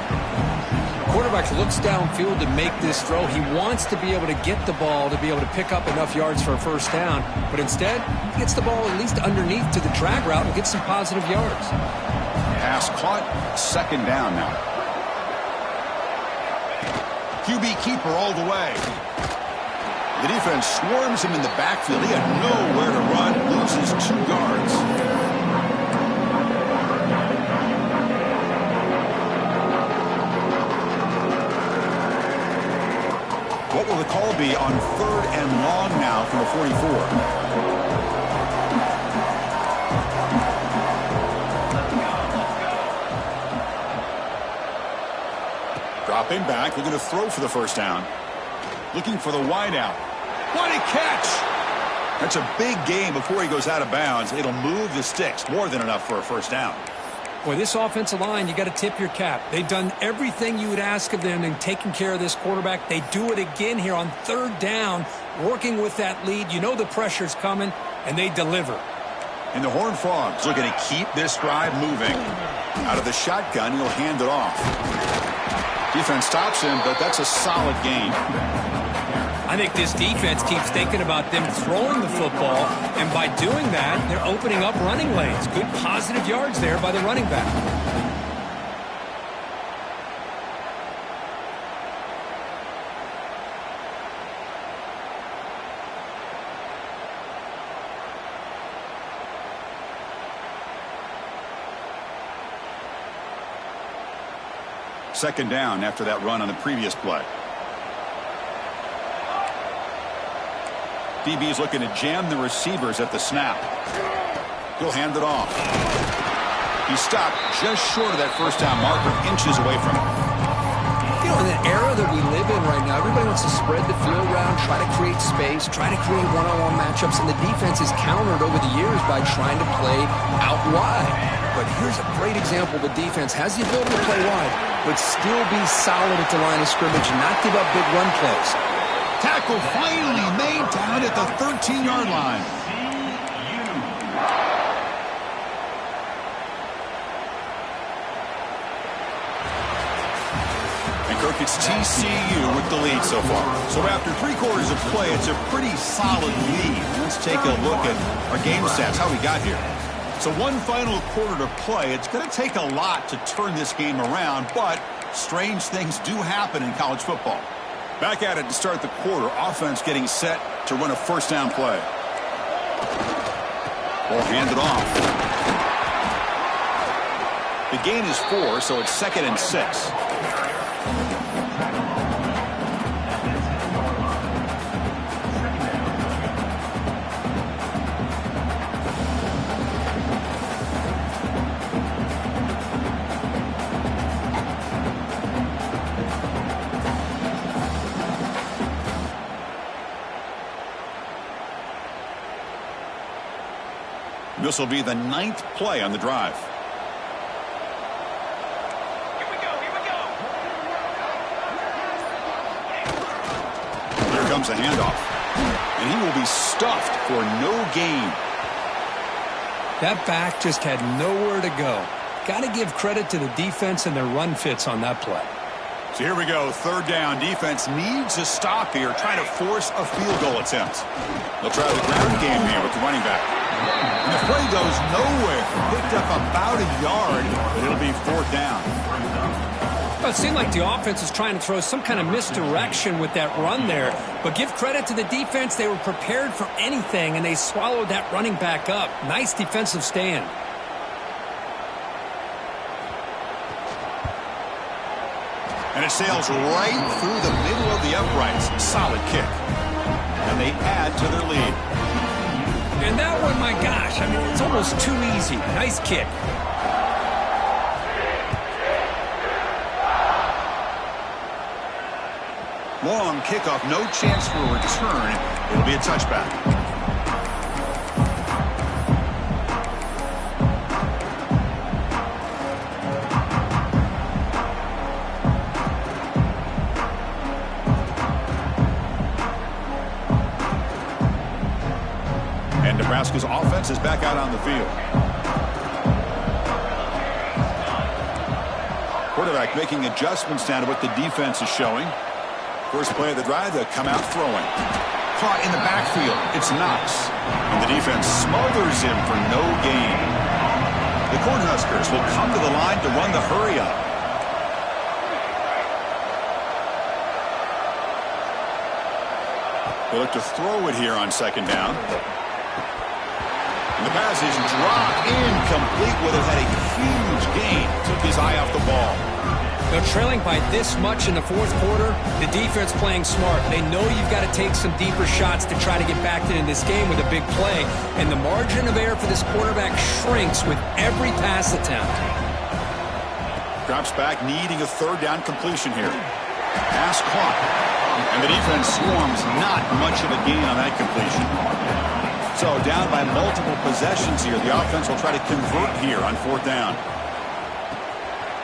Quarterback looks downfield to make this throw. He wants to be able to get the ball to be able to pick up enough yards for a first down, but instead he gets the ball at least underneath to the drag route and gets some positive yards. Pass caught, 2nd down now. QB keeper all the way. The defense swarms him in the backfield. He had nowhere to run, loses 2 yards. What will the call be on 3rd and long now from the 44? Dropping back, looking to throw for the first down. Looking for the wideout. What a catch! That's a big game before he goes out of bounds. It'll move the sticks, more than enough for a first down. Boy, this offensive line, you got to tip your cap. They've done everything you would ask of them in taking care of this quarterback. They do it again here on 3rd down, working with that lead. You know the pressure's coming, and they deliver. And the Horned Frogs looking to keep this drive moving. Out of the shotgun, he'll hand it off. Defense stops him, but that's a solid game. I think this defense keeps thinking about them throwing the football, and by doing that, they're opening up running lanes. Good positive yards there by the running back. Second down after that run on the previous play. DB's looking to jam the receivers at the snap. He'll hand it off. He stopped just short of that first down marker, inches away from it. You know, in the era that we live in right now, everybody wants to spread the field around, try to create space, try to create one-on-one matchups, and the defense is countered over the years by trying to play out wide. But here's a great example. The defense has the ability to play wide, but still be solid at the line of scrimmage and not give up big run plays. Tackle finally made down at the 13-yard line. And Kirk, it's TCU with the lead so far. So after 3 quarters of play, it's a pretty solid lead. Let's take a look at our game stats, how we got here. So one final quarter to play. It's going to take a lot to turn this game around, but strange things do happen in college football. Back at it to start the quarter. Offense getting set to run a first down play. Ball handed off. The gain is 4, so it's 2nd and 6. This will be the 9th play on the drive. Here we go. Here comes a handoff. And he will be stuffed for no gain. That back just had nowhere to go. Got to give credit to the defense and their run fits on that play. So here we go, 3rd down. Defense needs a stop here, trying to force a field goal attempt. They'll try the ground game here with the running back. And the play goes nowhere. Picked up about a yard, but it'll be 4th down. Well, it seemed like the offense was trying to throw some kind of misdirection with that run there. But give credit to the defense. They were prepared for anything, and they swallowed that running back up. Nice defensive stand. And it sails right through the middle of the uprights. Solid kick. And they add to their lead. And that one, my gosh, I mean, it's almost too easy. Nice kick. Long kickoff, no chance for a return. It'll be a touchback. Nebraska's offense is back out on the field. Quarterback making adjustments down to what the defense is showing. First play of the drive, they'll come out throwing. Caught in the backfield. It's Knox. And the defense smothers him for no gain. The Cornhuskers will come to the line to run the hurry up. They look to throw it here on 2nd down. And the pass is dropped incomplete. Would have had a huge gain. Took his eye off the ball. They're trailing by this much in the 4th quarter. The defense playing smart. They know you've got to take some deeper shots to try to get back in this game with a big play. And the margin of error for this quarterback shrinks with every pass attempt. Drops back, needing a 3rd down completion here. Pass caught. And the defense swarms. Not much of a gain on that completion. So down by multiple possessions here. The offense will try to convert here on 4th down.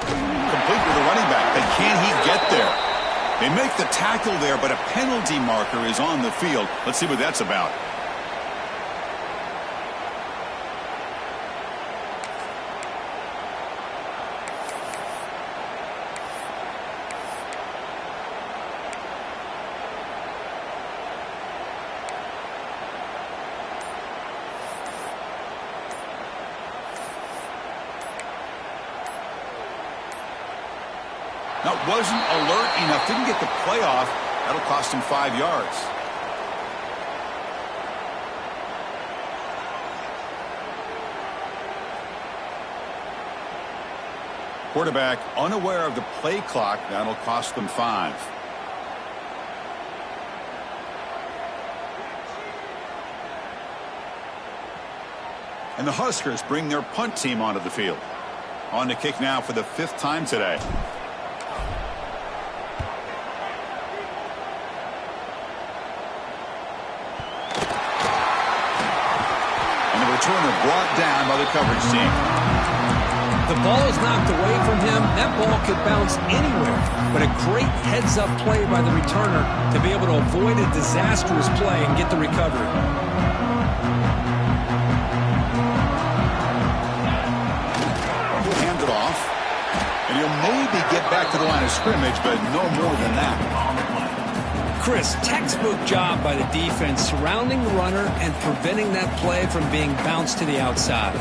Complete with the running back. But can he get there? They make the tackle there, but a penalty marker is on the field. Let's see what that's about. That wasn't alert enough. Didn't get the play off. That'll cost him 5 yards. Quarterback unaware of the play clock. That'll cost them 5. And the Huskers bring their punt team onto the field. On to kick now for the 5th time today. Returner brought down by the coverage team. The ball is knocked away from him. That ball could bounce anywhere. But a great heads-up play by the returner to be able to avoid a disastrous play and get the recovery. He'll hand it off. And he'll maybe get back to the line of scrimmage, but no more than that. Chris, textbook job by the defense surrounding the runner and preventing that play from being bounced to the outside.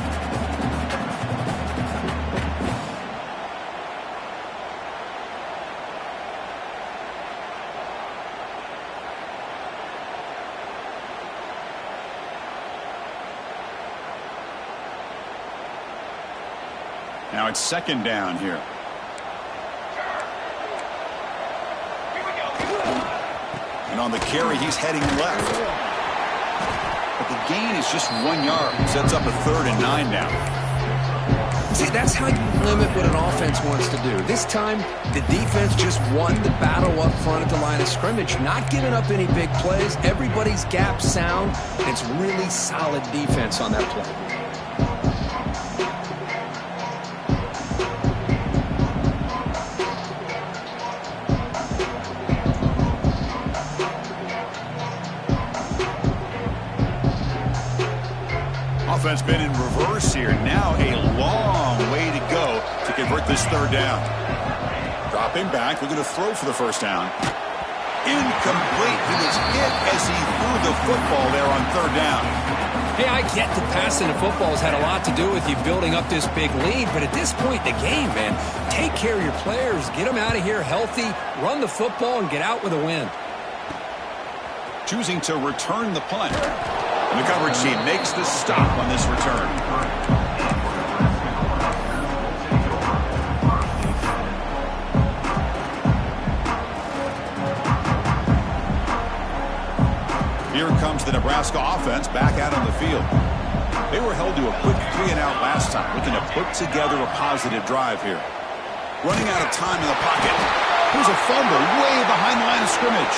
Now it's second down here. And on the carry, he's heading left. But the gain is just 1 yard. Sets up a 3rd and 9 now. See, that's how you limit what an offense wants to do. This time, the defense just won the battle up front at the line of scrimmage, not giving up any big plays. Everybody's gap sound, and it's really solid defense on that play. Offense been in reverse here. Now a long way to go to convert this 3rd down. Dropping back, looking to throw for the 1st down. Incomplete. He was hit as he threw the football there on 3rd down. Hey, I get that passing the football has had a lot to do with you building up this big lead, but at this point in the game, man, take care of your players, get them out of here healthy, run the football, and get out with a win. Choosing to return the punt. And the coverage team makes the stop on this return. Here comes the Nebraska offense back out on the field. They were held to a quick 3-and-out last time, looking to put together a positive drive here. Running out of time in the pocket. Here's a fumble way behind the line of scrimmage.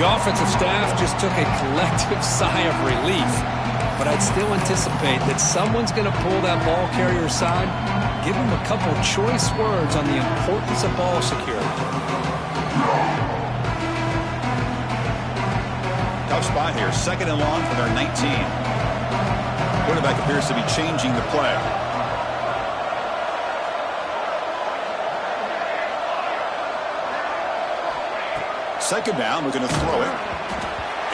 The offensive staff just took a collective sigh of relief, but I'd still anticipate that someone's going to pull that ball carrier aside, give him a couple choice words on the importance of ball security. Tough spot here. 2nd and long for their 19. Quarterback appears to be changing the play. Second down, we're going to throw it.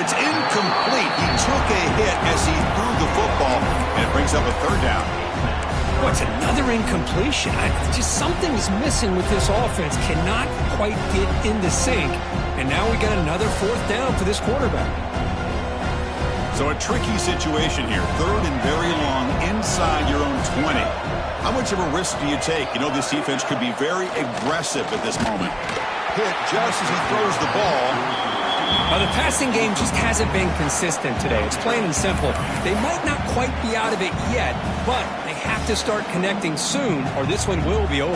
It's incomplete. He took a hit as he threw the football, and it brings up a 3rd down. What's another incompletion? Something is missing with this offense. Cannot quite get in the sync. And now we got another 4th down for this quarterback. So a tricky situation here. 3rd and very long inside your own 20. How much of a risk do you take? You know, this defense could be very aggressive at this moment. Hit just as he throws the ball. The passing game just hasn't been consistent today. It's plain and simple. They might not quite be out of it yet, but they have to start connecting soon or this one will be over.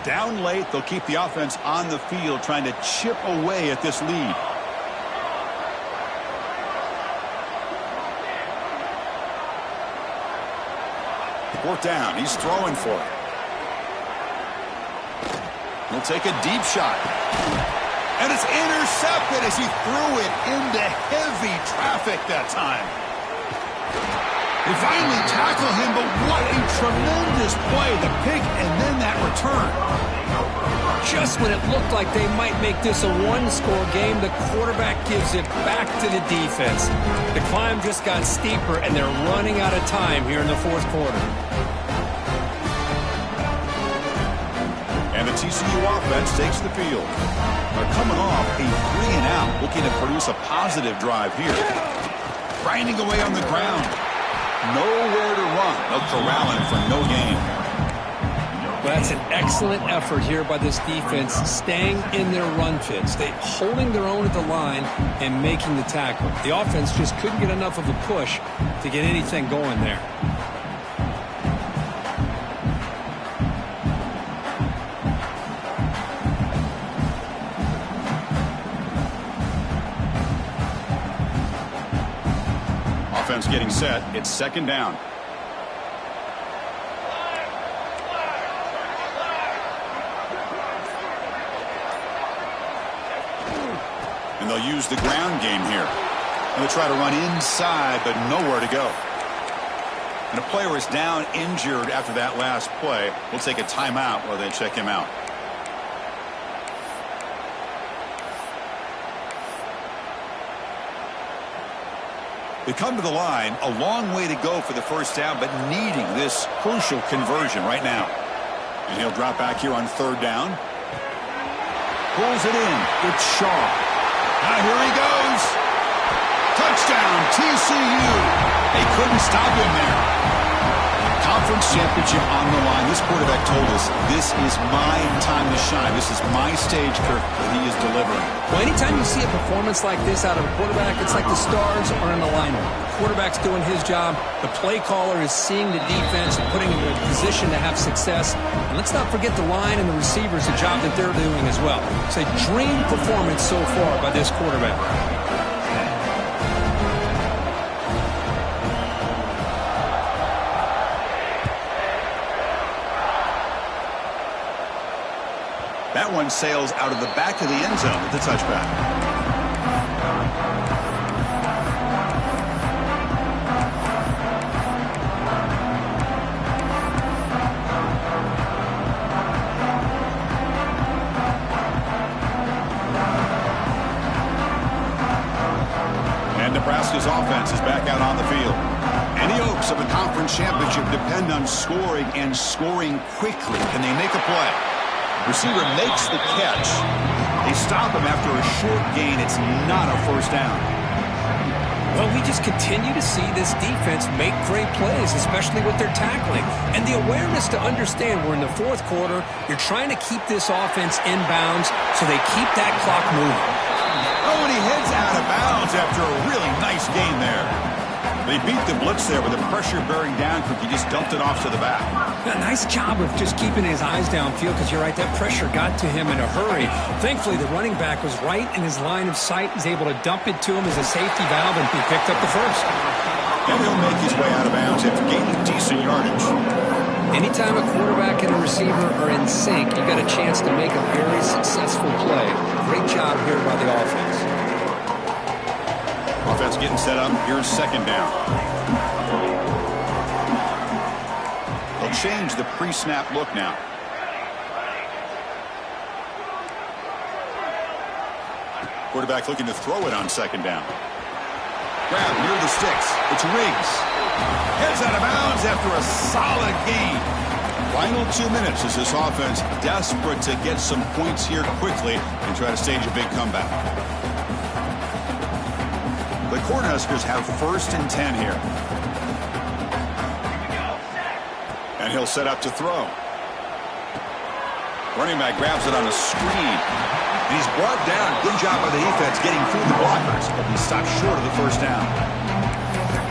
Down late, they'll keep the offense on the field trying to chip away at this lead. Fourth down. He's throwing for it. He'll take a deep shot. And it's intercepted as he threw it into heavy traffic that time. They finally tackle him, but what a tremendous play. The pick and then that return. Just when it looked like they might make this a one-score game, the quarterback gives it back to the defense. The climb just got steeper, and they're running out of time here in the 4th quarter. And the TCU offense takes the field. They're coming off a 3-and-out, looking to produce a positive drive here. Grinding away on the ground. Nowhere to run. They'll corral him for no gain. Well, that's an excellent effort here by this defense, staying in their run fits. They holding their own at the line and making the tackle. The offense just couldn't get enough of a push to get anything going there. Offense getting set. It's 2nd down. And they'll use the ground game here. And they'll try to run inside, but nowhere to go. And a player is down injured after that last play. We'll take a timeout while they check him out. They come to the line, a long way to go for the 1st down, but needing this crucial conversion right now. And he'll drop back here on third down. Pulls it in. It's Shaw. Now here he goes. Touchdown, TCU. They couldn't stop him there. Conference championship on the line. This quarterback told us, this is my time to shine. This is my stage, Kirk, that he is delivering. Well, anytime you see a performance like this out of a quarterback, it's like the stars are in alignment. The quarterback's doing his job. The play caller is seeing the defense and putting him in a position to have success. And let's not forget the line and the receivers, the job that they're doing as well. It's a dream performance so far by this quarterback. That one sails out of the back of the end zone with the touchback. And Nebraska's offense is back out on the field. Any hopes of a conference championship depend on scoring and scoring quickly. Can they make a play? Receiver makes the catch. They stop him after a short gain. It's not a first down. Well, we just continue to see this defense make great plays, especially with their tackling. And the awareness to understand we're in the fourth quarter, you're trying to keep this offense in bounds so they keep that clock moving. Oh, and he heads out of bounds after a really nice gain there. They beat the blitz there with the pressure bearing down. He just dumped it off to the back. A nice job of just keeping his eyes downfield because you're right, that pressure got to him in a hurry. Thankfully, the running back was right in his line of sight. He's able to dump it to him as a safety valve, and he picked up the first. And he'll make his way out of bounds after gaining decent yardage. Anytime a quarterback and a receiver are in sync, you got a chance to make a very successful play. Great job here by the offense. Offense getting set up. Here's second down. They'll change the pre-snap look now. Quarterback looking to throw it on second down. Grab near the sticks. It's Riggs. Heads out of bounds after a solid gain. Final 2 minutes as this offense desperate to get some points here quickly and try to stage a big comeback. The Cornhuskers have 1st and 10 here. And he'll set up to throw. Running back grabs it on a screen. And he's brought down. Good job by the defense getting through the blockers. But he stopped short of the first down.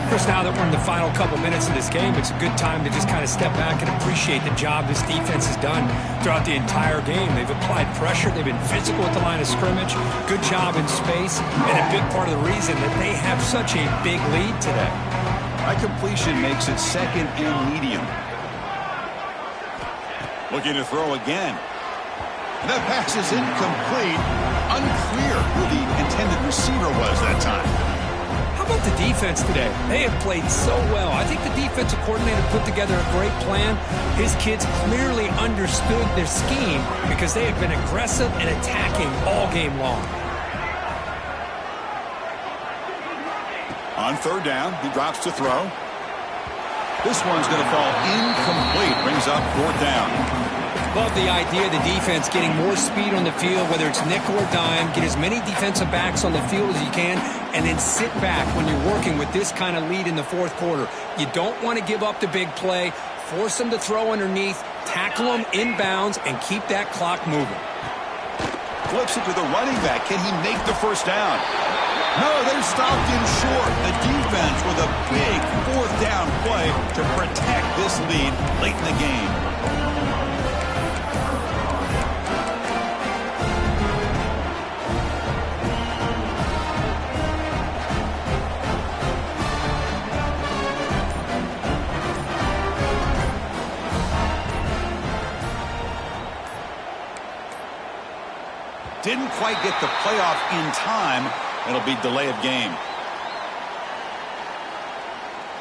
Chris, now that we're in the final couple minutes of this game, it's a good time to just kind of step back and appreciate the job this defense has done throughout the entire game. They've applied pressure. They've been physical at the line of scrimmage. Good job in space. And a big part of the reason that they have such a big lead today. High completion makes it second and medium. Looking to throw again. And that pass is incomplete. Unclear who the intended receiver was that time. How about the defense today? They have played so well. I think the defensive coordinator put together a great plan. His kids clearly understood their scheme because they have been aggressive and attacking all game long. On third down, he drops to throw. This one's going to fall incomplete. Brings up fourth down. Love the idea of the defense getting more speed on the field, whether it's nickel or dime. Get as many defensive backs on the field as you can, and then sit back when you're working with this kind of lead in the fourth quarter. You don't want to give up the big play. Force them to throw underneath, tackle them inbounds, and keep that clock moving. Flips it to the running back. Can he make the first down? No, they've stopped him short. The defense with a big fourth down play to protect this lead late in the game. Didn't quite get the playoff in time. It'll be delay of game.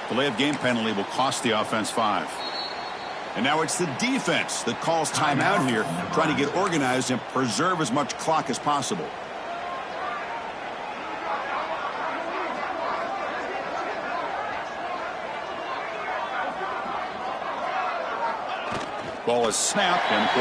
Delay of game penalty will cost the offense 5. And now it's the defense that calls timeout here, trying to get organized and preserve as much clock as possible. Ball is snapped and quarterback